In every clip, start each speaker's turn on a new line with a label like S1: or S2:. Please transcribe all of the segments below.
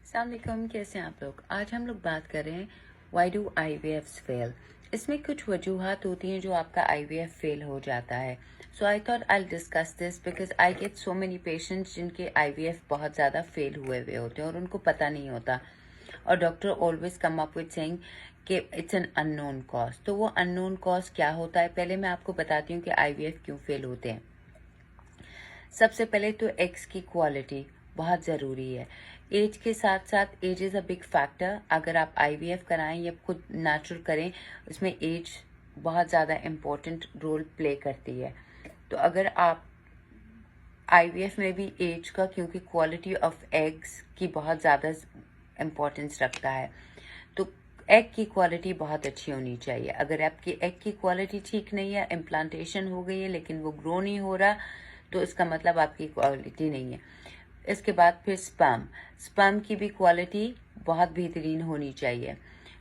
S1: अस्सलाम वालेकुम, कैसे हैं आप लोग। आज हम लोग बात कर रहे हैं वाई डू IVFs फेल। इसमें कुछ वजूहात होती हैं जो आपका IVF फेल हो जाता है। So I thought I discuss this because I get so many patients जिनके IVF बहुत ज़्यादा फेल हुए होते हैं और उनको पता नहीं होता, और doctor always come up with saying कि इट्स एन अननोन कॉज। तो वो अननोन कॉज क्या होता है, पहले मैं आपको बताती हूँ कि IVF क्यों फेल होते हैं। सबसे पहले तो एग्स की क्वालिटी बहुत ज़रूरी है। एज के साथ साथ age is a big factor. अगर आप IVF कराएं या खुद नेचुरल करें, उसमें एज बहुत ज़्यादा इम्पोर्टेंट रोल प्ले करती है। तो अगर आप IVF में भी एज का, क्योंकि क्वालिटी ऑफ एग्स की बहुत ज़्यादा इम्पोर्टेंस रखता है, तो एग की क्वालिटी बहुत अच्छी होनी चाहिए। अगर आपकी एग की क्वालिटी ठीक नहीं है, इम्प्लांटेशन हो गई है लेकिन वो ग्रो नहीं हो रहा, तो इसका मतलब आपकी क्वालिटी नहीं है। इसके बाद फिर स्पर्म की भी क्वालिटी बहुत बेहतरीन होनी चाहिए,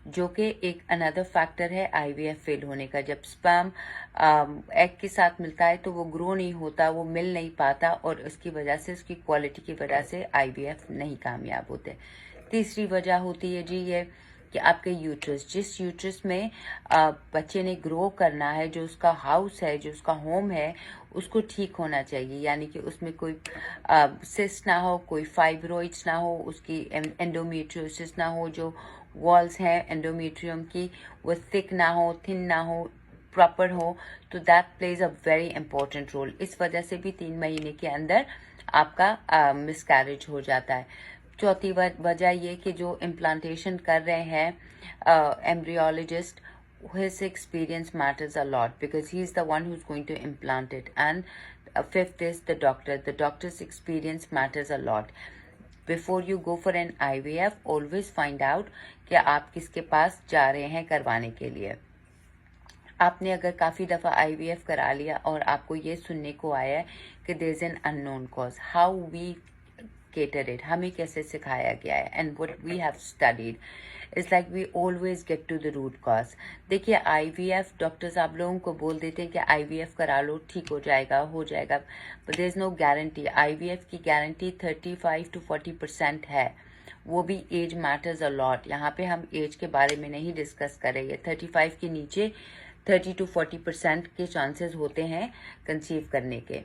S1: जो कि एक अनदर फैक्टर है IVF फेल होने का। जब स्पर्म एग के साथ मिलता है तो वो ग्रो नहीं होता, वो मिल नहीं पाता, और उसकी वजह से, उसकी क्वालिटी की वजह से IVF नहीं कामयाब होते। तीसरी वजह होती है जी ये कि आपके यूट्रस, जिस यूट्रस में बच्चे ने ग्रो करना है, जो उसका हाउस है, जो उसका होम है, उसको ठीक होना चाहिए। यानी कि उसमें कोई सिस्ट ना हो, कोई फाइब्रॉइड्स ना हो, उसकी एंडोमेट्रियोसिस ना हो, जो वॉल्स हैं एंडोमेट्रियम की वो थिक ना हो, थिन ना हो, प्रॉपर हो, तो that plays a very important role. इस वजह से भी 3 महीने के अंदर आपका मिसकैरेज हो जाता है। चौथी वजह ये कि जो इम्प्लांटेशन कर रहे हैं embryologist, his experience matters a lot because he is the one who's going to implant it. And fifth is the doctor. The doctor's experience matters a lot. Before you go for an IVF, always find out कि आप किसके पास जा रहे हैं करवाने के लिए। आपने अगर काफ़ी दफ़ा IVF करा लिया और आपको ये सुनने को आया है कि there is an unknown cause, how we cater it, हमें कैसे सिखाया गया है, and what we have studied is like we always get to the root cause. देखिए IVF डॉक्टर्स आप लोगों को बोल देते हैं कि IVF करा लो, ठीक हो जाएगा, but there is no guarantee. IVF की गारंटी 35 to 40% है, वो भी एज मैटर्स अ लॉट। यहाँ पे हम एज के बारे में नहीं डिस्कस कर रहे हैं। 35 के नीचे 30 to 40% के चांसेस होते हैं कंसीव करने के।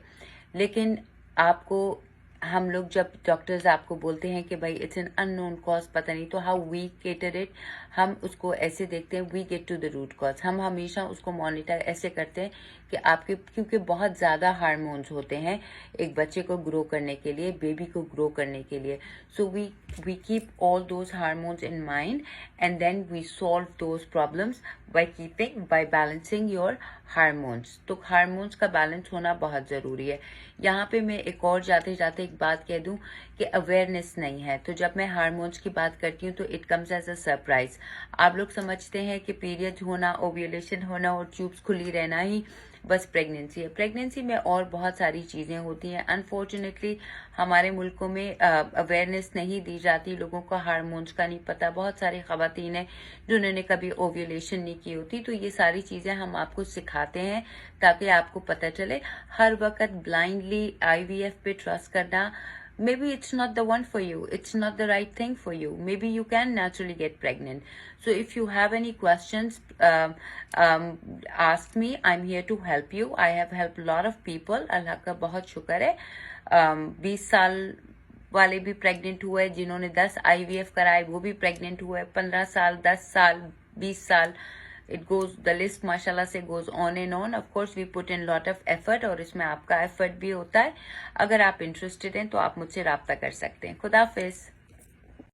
S1: लेकिन आपको, हम लोग जब डॉक्टर्स आपको बोलते हैं कि भाई इट्स एन अननोन कॉज, पता नहीं, तो हाउ वी केटर इट, हम उसको ऐसे देखते हैं, we get to the root cause. हम हमेशा उसको मॉनिटर ऐसे करते हैं कि आपके, क्योंकि बहुत ज़्यादा हार्मोन्स होते हैं एक बच्चे को ग्रो करने के लिए, बेबी को ग्रो करने के लिए। So we keep all those hormones in mind and then we solve those problems by balancing your hormones. तो हार्मोन्स का बैलेंस होना बहुत ज़रूरी है। यहाँ पे मैं एक और जाते जाते एक बात कह दूं कि अवेयरनेस नहीं है। तो जब मैं हार्मोन्स की बात करती हूँ तो it comes as a surprise. आप लोग समझते हैं कि पीरियड होना, ओव्यूलेशन होना और ट्यूब्स खुली रहना ही बस प्रेगनेंसी है। प्रेगनेंसी में और बहुत सारी चीज़ें होती हैं। अनफॉर्चुनेटली हमारे मुल्कों में अवेयरनेस नहीं दी जाती, लोगों को हार्मोन्स का नहीं पता। बहुत सारी ख़वातीन हैं जिन्होंने कभी ओव्यूलेशन नहीं की होती। तो ये सारी चीज़ें हम आपको सिखाते हैं ताकि आपको पता चले। हर वक्त ब्लाइंडली IVF पे ट्रस्ट करना, maybe it's not the one for you, it's not the right thing for you, maybe you can naturally get pregnant. So if you have any questions, ask me, I'm here to help you. I have helped a lot of people, अल्लाह का बहुत शुक्र है। 20 साल वाले भी pregnant हुए, जिन्होंने 10 IVF कराए वो भी प्रेग्नेंट हुए, 15 साल, 10 साल, 20 साल, it goes, the list माशाल्लाह से goes on and on. Of course we put in lot of effort, और इसमें आपका effort भी होता है। अगर आप interested हैं तो आप मुझसे राब्ता कर सकते हैं। खुदा हाफिज।